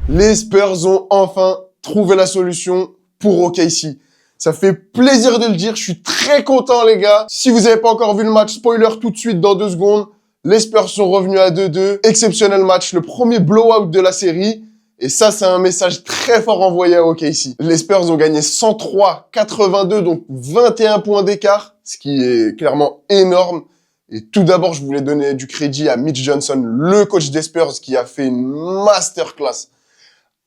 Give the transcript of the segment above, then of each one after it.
Les Spurs ont enfin trouvé la solution pour OKC. Ça fait plaisir de le dire, je suis très content les gars. Si vous n'avez pas encore vu le match, spoiler tout de suite dans 2 secondes. Les Spurs sont revenus à 2-2. Exceptionnel match, le premier blowout de la série. Et ça, c'est un message très fort envoyé à OKC. Les Spurs ont gagné 103-82, donc 21 points d'écart, ce qui est clairement énorme. Et tout d'abord, je voulais donner du crédit à Mitch Johnson, le coach des Spurs, qui a fait une masterclass.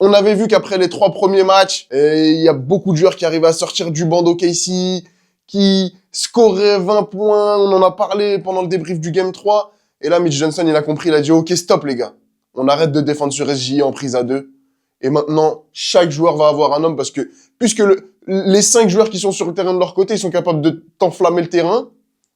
On avait vu qu'après les 3 premiers matchs, il y a beaucoup de joueurs qui arrivaient à sortir du banc d'OKC, qui scoraient 20 points. On en a parlé pendant le débrief du Game 3. Et là, Mitch Johnson, il a compris, il a dit « Ok, stop les gars. On arrête de défendre sur SGA en prise à 2. Et maintenant, chaque joueur va avoir un homme parce que, puisque les 5 joueurs qui sont sur le terrain de leur côté, ils sont capables de t'enflammer le terrain,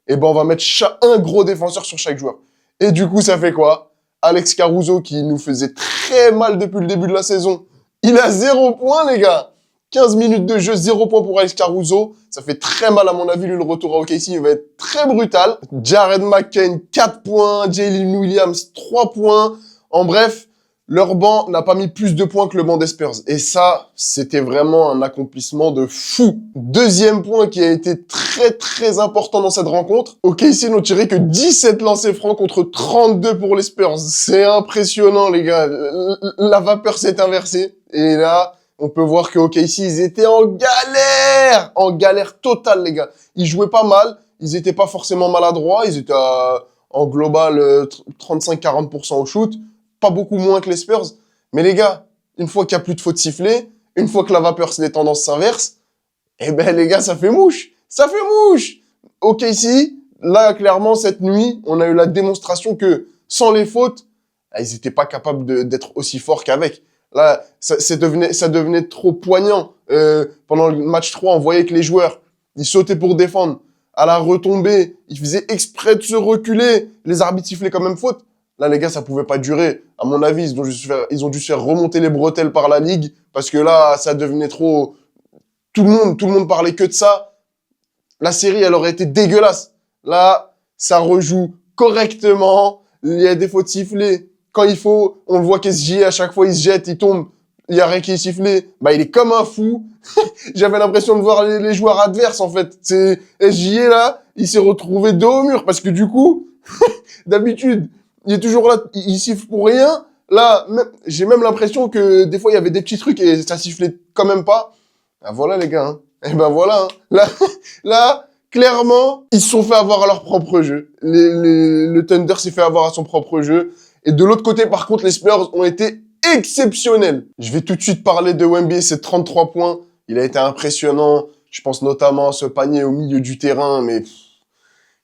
et ben on va mettre un gros défenseur sur chaque joueur. Et du coup, ça fait quoi? Alex Caruso, qui nous faisait très mal depuis le début de la saison, il a 0 points, les gars. 15 minutes de jeu, 0 points pour Alex Caruso. Ça fait très mal, à mon avis. Lui, le retour à OKC, il va être très brutal. Jared McCain, 4 points. Jalen Williams, 3 points. En bref, leur banc n'a pas mis plus de points que le banc des Spurs. Et ça, c'était vraiment un accomplissement de fou. Deuxième point qui a été très, très important dans cette rencontre. OKC n'ont tiré que 17 lancers francs contre 32 pour les Spurs. C'est impressionnant, les gars. La vapeur s'est inversée. Et là, on peut voir que OKC, ils étaient en galère totale, les gars. Ils jouaient pas mal. Ils étaient pas forcément maladroits. Ils étaient en global 35-40% au shoot. Pas beaucoup moins que les Spurs. Mais les gars, une fois qu'il n'y a plus de fautes sifflées, une fois que la vapeur, les tendances s'inversent, eh ben les gars, ça fait mouche. Ça fait mouche. OKC, là, clairement, cette nuit, on a eu la démonstration que sans les fautes, ils n'étaient pas capables d'être aussi forts qu'avec. Là, ça devenait trop poignant. Pendant le match 3, on voyait que les joueurs, ils sautaient pour défendre. À la retombée, ils faisaient exprès de se reculer. Les arbitres sifflaient quand même faute. Là, les gars, ça pouvait pas durer. À mon avis, ils ont dû se faire remonter les bretelles par la ligue parce que là, ça devenait trop... Tout le monde parlait que de ça. La série, elle aurait été dégueulasse. Là, ça rejoue correctement. Il y a des fautes sifflées. Quand il faut, on le voit qu'SJ, à chaque fois, il se jette, il tombe. Il y a rien qui est sifflé. Bah, il est comme un fou. J'avais l'impression de voir les joueurs adverses, en fait. C'est SJ, là, il s'est retrouvé dos au mur parce que du coup, d'habitude, il est toujours là, il siffle pour rien. Là, j'ai même l'impression que des fois, il y avait des petits trucs et ça sifflait quand même pas. Ben voilà, les gars. Hein. Et ben voilà. Hein. Là, clairement, ils se sont fait avoir à leur propre jeu. Le Thunder s'est fait avoir à son propre jeu. Et de l'autre côté, par contre, les Spurs ont été exceptionnels. Je vais tout de suite parler de Wemby et ses 33 points. Il a été impressionnant. Je pense notamment à ce panier au milieu du terrain, mais...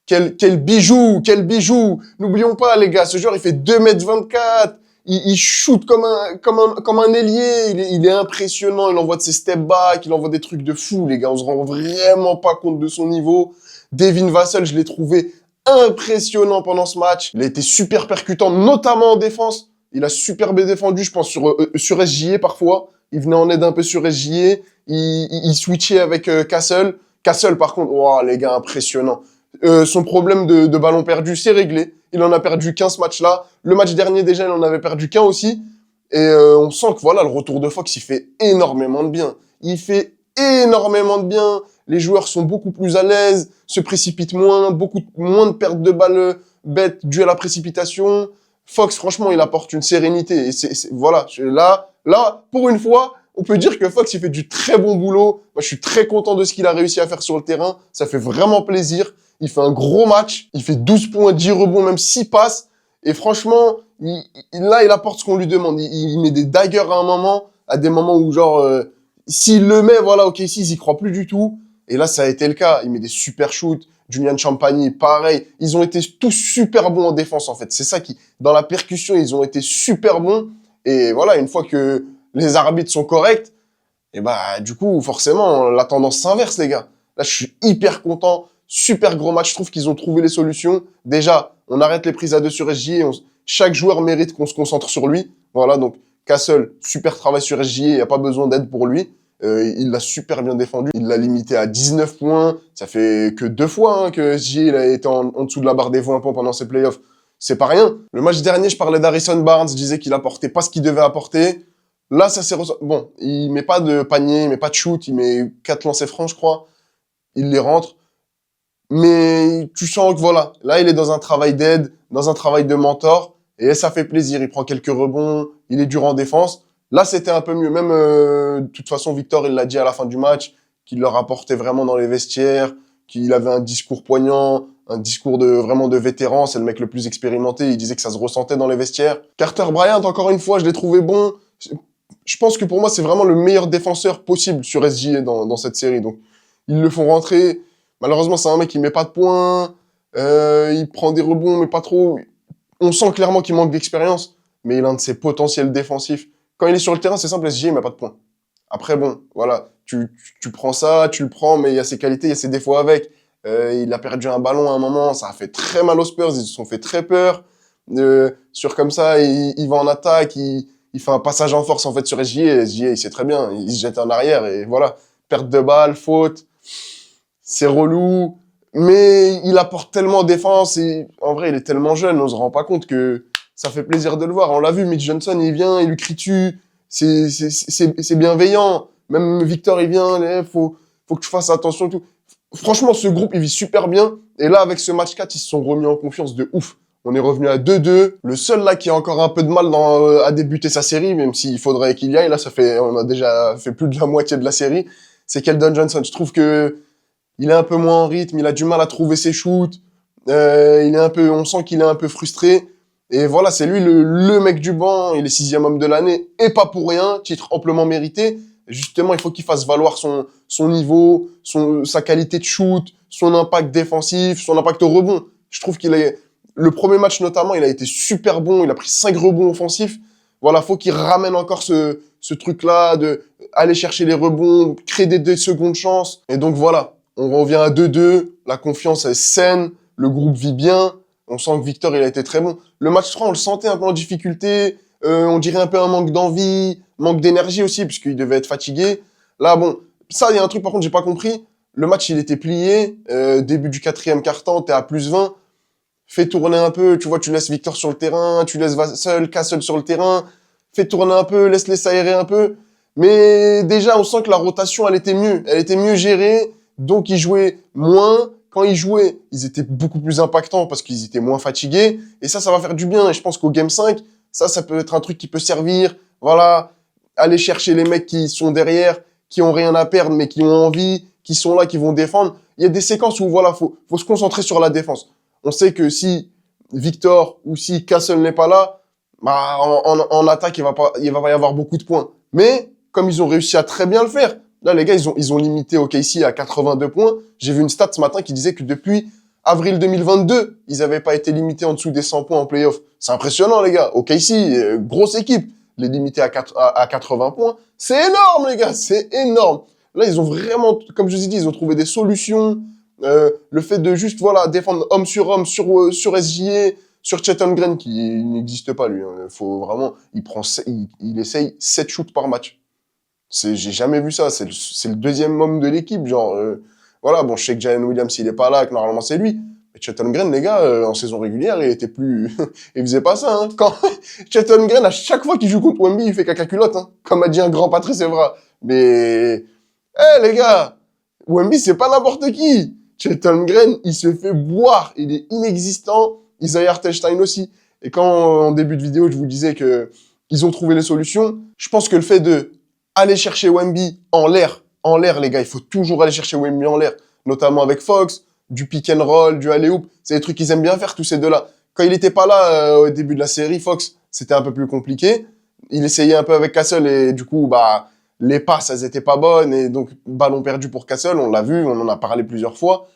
Quel bijou, quel bijou. N'oublions pas, les gars, ce joueur, il fait 2,24 m. Il shoot comme un ailier. Il est impressionnant. Il envoie de ses step back. Il envoie des trucs de fou, les gars. On se rend vraiment pas compte de son niveau. Devin Vassell, je l'ai trouvé impressionnant pendant ce match. Il a été super percutant, notamment en défense. Il a super bien défendu, je pense, sur SGA parfois. Il venait en aide un peu sur SGA. Il switchait avec Castle. Castle, par contre, wow, les gars, impressionnant. Son problème de ballon perdu, c'est réglé. Il en a perdu qu'un ce match-là. Le match dernier, déjà, il en avait perdu qu'un aussi. Et on sent que voilà, le retour de Fox, il fait énormément de bien. Il fait énormément de bien. Les joueurs sont beaucoup plus à l'aise, se précipitent moins, beaucoup moins de pertes de balles bêtes dues à la précipitation. Fox, franchement, il apporte une sérénité. Et voilà, là, pour une fois, on peut dire que Fox, il fait du très bon boulot. Moi, je suis très content de ce qu'il a réussi à faire sur le terrain. Ça fait vraiment plaisir. Il fait un gros match. Il fait 12 points, 10 rebonds, même 6 passes. Et franchement, là, il apporte ce qu'on lui demande. Il met des daggers à un moment, à des moments où, genre, s'il le met, voilà, ok, s'ils y croient plus du tout. Et là, ça a été le cas. Il met des super shoots. Julian Champagny, pareil. Ils ont été tous super bons en défense, en fait. C'est ça dans la percussion, ils ont été super bons. Et voilà, une fois que les arbitres sont corrects, et bah, du coup, forcément, la tendance s'inverse, les gars. Là, je suis hyper content. Super gros match. Je trouve qu'ils ont trouvé les solutions. Déjà, on arrête les prises à 2 sur SGA. Chaque joueur mérite qu'on se concentre sur lui. Voilà, donc, Castle, super travail sur SGA. Il n'y a pas besoin d'aide pour lui. Il l'a super bien défendu. Il l'a limité à 19 points. Ça fait que 2 fois hein, que SGA il a été en dessous de la barre des 20 points pendant ses playoffs. C'est pas rien. Le match dernier, je parlais d'Harrison Barnes. Je disais qu'il apportait pas ce qu'il devait apporter. Là, ça s'est ressenti. Bon, il met pas de panier, il met pas de shoot, il met 4 lancers francs, je crois. Il les rentre. Mais tu sens que voilà, là, il est dans un travail d'aide, dans un travail de mentor. Et ça fait plaisir. Il prend quelques rebonds, il est dur en défense. Là, c'était un peu mieux. Même, de toute façon, Victor, il l'a dit à la fin du match, qu'il leur apportait vraiment dans les vestiaires, qu'il avait un discours poignant, un discours vraiment de vétéran. C'est le mec le plus expérimenté. Il disait que ça se ressentait dans les vestiaires. Carter Bryant, encore une fois, je l'ai trouvé bon. Je pense que pour moi, c'est vraiment le meilleur défenseur possible sur SGA dans cette série. Donc, ils le font rentrer. Malheureusement, c'est un mec qui met pas de points. Il prend des rebonds, mais pas trop. On sent clairement qu'il manque d'expérience, mais il a un de ses potentiels défensifs. Quand il est sur le terrain, c'est simple, SGA, il met pas de points. Après, bon, voilà, tu prends ça, tu le prends, mais il y a ses qualités, il y a ses défauts avec. Il a perdu un ballon à un moment, ça a fait très mal aux Spurs, ils se sont fait très peur. Sur comme ça, il va en attaque, il fait un passage en force en fait sur SGA, SGA, il sait très bien, il se jette en arrière et voilà, perte de balle, faute, c'est relou. Mais il apporte tellement en défense et en vrai, il est tellement jeune, on se rend pas compte que ça fait plaisir de le voir. On l'a vu, Mitch Johnson, il vient, il lui crie dessus, c'est bienveillant. Même Victor, il vient, faut que tu fasses attention et tout. Franchement, ce groupe, il vit super bien. Et là, avec ce match 4, ils se sont remis en confiance de ouf. On est revenu à 2-2. Le seul là qui a encore un peu de mal à débuter sa série, même s'il faudrait qu'il y aille, là, on a déjà fait plus de la moitié de la série, c'est Keldon Johnson. Je trouve que il est un peu moins en rythme, il a du mal à trouver ses shoots, on sent qu'il est un peu frustré. Et voilà, c'est lui le mec du banc, il est 6e homme de l'année, et pas pour rien, titre amplement mérité. Justement, il faut qu'il fasse valoir son niveau, sa qualité de shoot, son impact défensif, son impact au rebond. Je trouve le premier match notamment, il a été super bon, il a pris 5 rebonds offensifs. Voilà, faut qu'il ramène encore ce truc-là de aller chercher les rebonds, créer des secondes chances. Et donc voilà, on revient à 2-2, la confiance est saine, le groupe vit bien, on sent que Victor, il a été très bon. Le match 3, on le sentait un peu en difficulté, on dirait un peu un manque d'envie, manque d'énergie aussi, puisqu'il devait être fatigué. Là, bon, ça, il y a un truc, par contre, j'ai pas compris. Le match, il était plié, début du 4e quart-temps, t'es à plus 20, fais tourner un peu, tu vois, tu laisses Victor sur le terrain, tu laisses Castle sur le terrain, fais tourner un peu, laisse-les s'aérer un peu. Mais déjà, on sent que la rotation, elle était mieux gérée, donc ils jouaient moins. Quand ils jouaient, ils étaient beaucoup plus impactants parce qu'ils étaient moins fatigués. Et ça va faire du bien. Et je pense qu'au Game 5, ça peut être un truc qui peut servir. Voilà, aller chercher les mecs qui sont derrière, qui ont rien à perdre, mais qui ont envie, qui sont là, qui vont défendre. Il y a des séquences où, voilà, faut se concentrer sur la défense. On sait que si Victor ou si Castle n'est pas là, bah, en attaque, il va pas y avoir beaucoup de points. Mais, comme ils ont réussi à très bien le faire, là, les gars, ils ont limité OKC à 82 points. J'ai vu une stat ce matin qui disait que depuis avril 2022, ils n'avaient pas été limités en dessous des 100 points en playoff. C'est impressionnant, les gars. OKC, grosse équipe. Les limiter à 80 points, c'est énorme, les gars. C'est énorme. Là, ils ont vraiment, comme je vous ai dit, ils ont trouvé des solutions. Le fait de juste, voilà, défendre homme sur SGA, sur Chet Holmgren, qui n'existe pas, lui. Hein. Faut vraiment, il essaye 7 shoots par match. J'ai jamais vu ça. C'est le deuxième homme de l'équipe, genre, voilà, bon, je sais que Jalen Williams, il est pas là, que normalement c'est lui. Mais Chet Holmgren, les gars, en saison régulière, il était plus, il faisait pas ça, hein. Quand Chet Holmgren, à chaque fois qu'il joue contre Wemby, il fait caca culotte, hein. Comme a dit un grand Patrice Evra. Mais, les gars, Wemby, c'est pas n'importe qui. Chet Holmgren, il se fait boire. Il est inexistant. Isaiah Hartenstein aussi. Et quand, en début de vidéo, je vous disais que ils ont trouvé les solutions, je pense que le fait de aller chercher Wemby en l'air, les gars, il faut toujours aller chercher Wemby en l'air, notamment avec Fox, du pick and roll, du alley-oop, c'est des trucs qu'ils aiment bien faire, tous ces deux-là. Quand il était pas là au début de la série, Fox, c'était un peu plus compliqué. Il essayait un peu avec Castle et du coup, bah, les passes, elles étaient pas bonnes et donc, ballon perdu pour Castle, on l'a vu, on en a parlé plusieurs fois.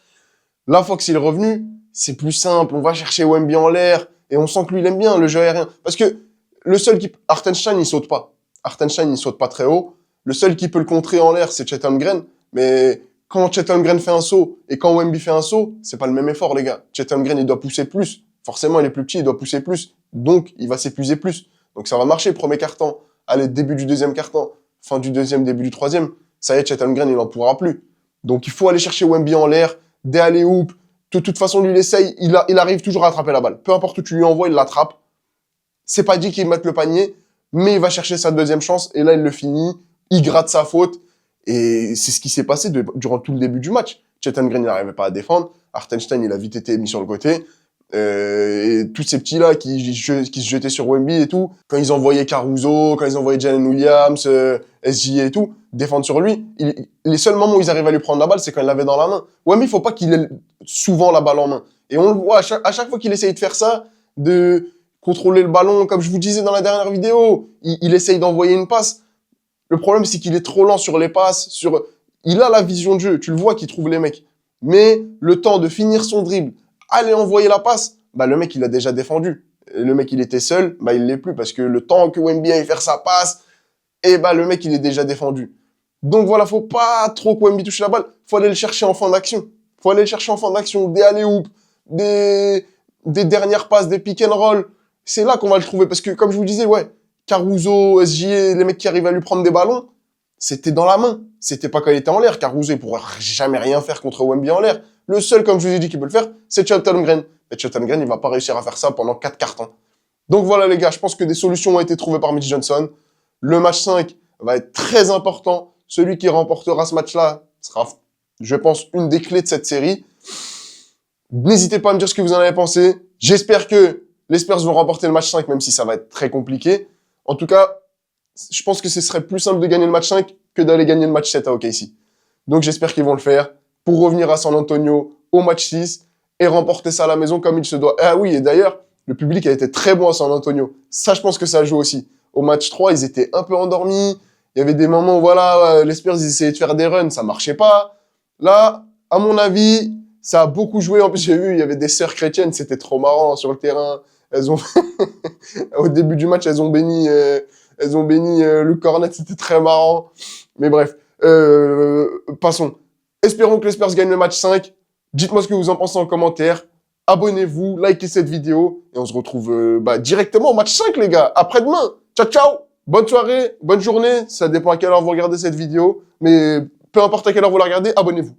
Là, Fox, il est revenu, c'est plus simple, on va chercher Wemby en l'air et on sent que lui, il aime bien le jeu aérien. Parce que le seul Hartenstein, il saute pas. Hartenstein, il saute pas très haut. Le seul qui peut le contrer en l'air, c'est Chet Holmgren. Mais quand Chet Holmgren fait un saut et quand Wemby fait un saut, c'est pas le même effort, les gars. Chet Holmgren, il doit pousser plus. Forcément, il est plus petit, il doit pousser plus. Donc, il va s'épuiser plus. Donc, ça va marcher, premier quart-temps. Allez, début du deuxième quart-temps, fin du deuxième, début du troisième. Ça y est, Chet Holmgren, il en pourra plus. Donc, il faut aller chercher Wemby en l'air, des alley-oop. De toute façon, lui, il essaye, il arrive toujours à attraper la balle. Peu importe où tu lui envoies, il l'attrape. C'est pas dit qu'il mette le panier, mais il va chercher sa deuxième chance, et là, il le finit, il gratte sa faute, et c'est ce qui s'est passé durant tout le début du match. Chethan Green, il n'arrivait pas à défendre, Hartenstein, il a vite été mis sur le côté, et tous ces petits-là qui se jetaient sur Wemby et tout, quand ils envoyaient Caruso, quand ils envoyaient Jalen Williams, SGA et tout, défendre sur lui, les seuls moments où ils arrivaient à lui prendre la balle, c'est quand il l'avait dans la main. Wemby, il faut pas qu'il ait souvent la balle en main. Et on le voit, à chaque fois qu'il essaye de faire ça, de contrôler le ballon, comme je vous disais dans la dernière vidéo, il essaye d'envoyer une passe. Le problème, c'est qu'il est trop lent sur les passes, il a la vision de jeu, tu le vois qu'il trouve les mecs. Mais le temps de finir son dribble, aller envoyer la passe, bah le mec il a déjà défendu. Et le mec il était seul, bah il l'est plus parce que le temps que Wemby aille faire sa passe, et bah le mec il est déjà défendu. Donc voilà, faut pas trop que Wemby touche la balle, faut aller le chercher en fin d'action. Faut aller le chercher en fin d'action, des alley-oops, des dernières passes, des pick and roll. C'est là qu'on va le trouver parce que comme je vous disais, ouais, Caruso, SGA, les mecs qui arrivent à lui prendre des ballons, c'était dans la main. C'était pas quand il était en l'air. Caruso, il pourrait jamais rien faire contre Wemby en l'air. Le seul, comme je vous ai dit, qui peut le faire, c'est Chethan Green. Mais Chethan Green, il va pas réussir à faire ça pendant 4 cartons. Donc voilà, les gars, je pense que des solutions ont été trouvées par Mitch Johnson. Le match 5 va être très important. Celui qui remportera ce match-là sera, je pense, une des clés de cette série. N'hésitez pas à me dire ce que vous en avez pensé. J'espère que les Spurs vont remporter le match 5, même si ça va être très compliqué. En tout cas, je pense que ce serait plus simple de gagner le match 5 que d'aller gagner le match 7 à OKC. Donc j'espère qu'ils vont le faire pour revenir à San Antonio au match 6 et remporter ça à la maison comme il se doit. Ah oui, et d'ailleurs, le public a été très bon à San Antonio. Ça, je pense que ça joue aussi. Au match 3, ils étaient un peu endormis. Il y avait des moments où, voilà, les Spurs, ils essayaient de faire des runs, ça marchait pas. Là, à mon avis, ça a beaucoup joué. En plus, j'ai vu, il y avait des sœurs chrétiennes, c'était trop marrant sur le terrain. Elles ont, au début du match, elles ont béni Luke Cornet, c'était très marrant. Mais bref, passons. Espérons que les Spurs gagnent le match 5. Dites-moi ce que vous en pensez en commentaire. Abonnez-vous, likez cette vidéo. Et on se retrouve directement au match 5, les gars. Après-demain. Ciao, ciao. Bonne soirée, bonne journée. Ça dépend à quelle heure vous regardez cette vidéo. Mais peu importe à quelle heure vous la regardez, abonnez-vous.